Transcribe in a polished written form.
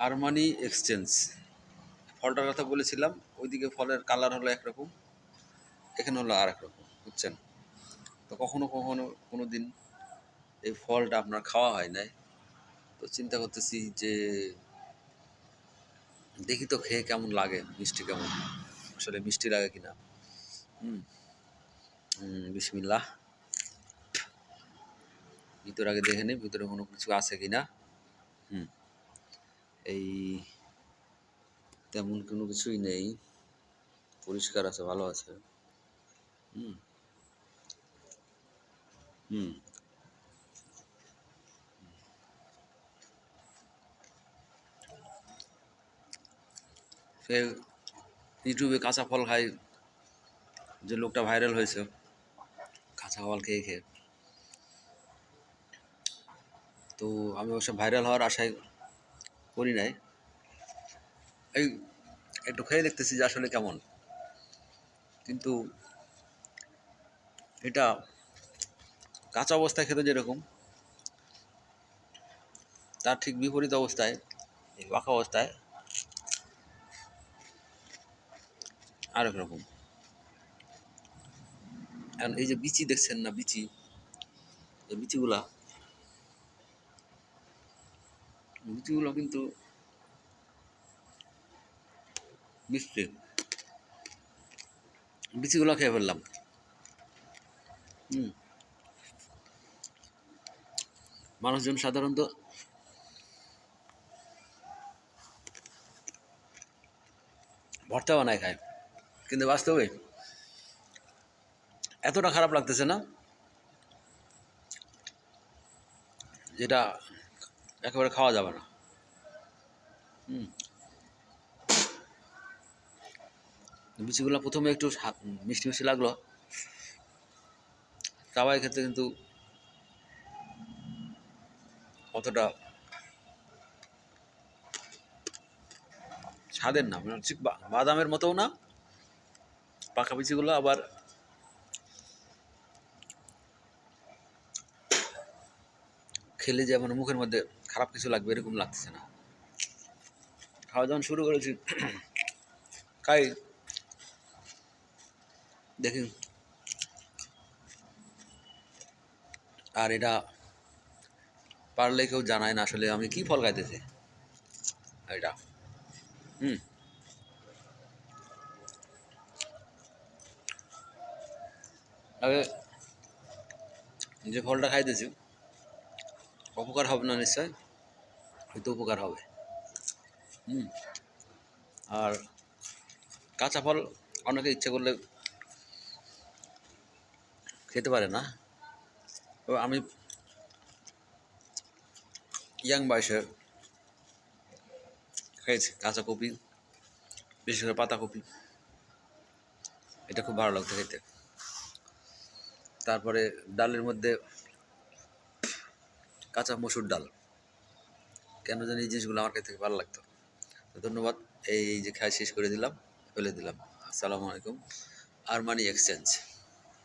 Armani exchange ফলটার কথা বলেছিলাম, ওইদিকে ফলের কালার হলো একরকম, এখানে হলো আর এক রকম, বুঝছেন? তো কখনো কখনো কোনো দিন এই ফলটা আপনার খাওয়া হয় নাই, তো চিন্তা করতেছি যে দেখি তো খেয়ে কেমন লাগে, মিষ্টি কেমন, আসলে মিষ্টি লাগে কিনা। হুম বিসমিল্লাহ। ভিতরে আগে দেখে নিই ভিতরে কোনো কিছু আছে কিনা। হুম এই তেমন কোনো কিছুই নেই, পরিষ্কার আছে, ভালো আছে। হুম হুম সে ইউটিউবে কাঁচা ফল খায়, যে লোকটা ভাইরাল হয়েছে কাঁচা ফল খেয়ে খেয়ে, তো আমি অবশ্য ভাইরাল হওয়ার আশায় করি নাই, এই একটু খেয়ে দেখতেছি যে আসলে কেমন। কিন্তু এটা কাঁচা অবস্থায় খেতে যেরকম, তার ঠিক বিপরীত অবস্থায়, এই পাকা অবস্থায় আরেক রকম। এখন এই যে বিচি দেখছেন না, বিচি, এই বিচিগুলো কিন্তু মিষ্টি, বিচিগুলো খেয়ে ফেললাম। হুম মানুষজন সাধারণত ভর্তা বানায় খায়, কিন্তু বাস্তবে এতটা খারাপ লাগতেছে না, যেটা একেবারে খাওয়া যাবে না। হুম বিচিগুলো প্রথমে একটু মিষ্টি মিষ্টি লাগলো, চাবাই খেতে কিন্তু অতটা স্বাদের না, মানে ঠিক বাদামের মতোও না, পাকা বিচিগুলো আবার খেলে যে মানে মুখের মধ্যে খারাপ কিছু লাগবে এরকম লাগতেছে না। খাওয়া যখন শুরু করেছি খাই, দেখি, আর এটা পারলে কেউ জানায় না আসলে আমি কি ফল খাইতেছি এটা। হুম তবে যে ফলটা খাইতেছি অপকার হবে না নিশ্চয়, হয়তো উপকার হবে। হুম আর কাঁচা ফল অনেকে ইচ্ছে করলে খেতে পারে না, তো আমি ইয়াং বয়সে খেয়েছি কাঁচা কপি, বিশেষ করে পাতাকপি, এটা খুব ভালো লাগতো খেতে। তারপরে ডালের মধ্যে কাঁচা মসুর ডাল, কেন জানি এই জিনিসগুলো আমার কাছে ভালো লাগতো। তো ধন্যবাদ, এই যে খাই শেষ করে দিলাম, ফেলে দিলাম। আসসালামু আলাইকুম। Armani exchange.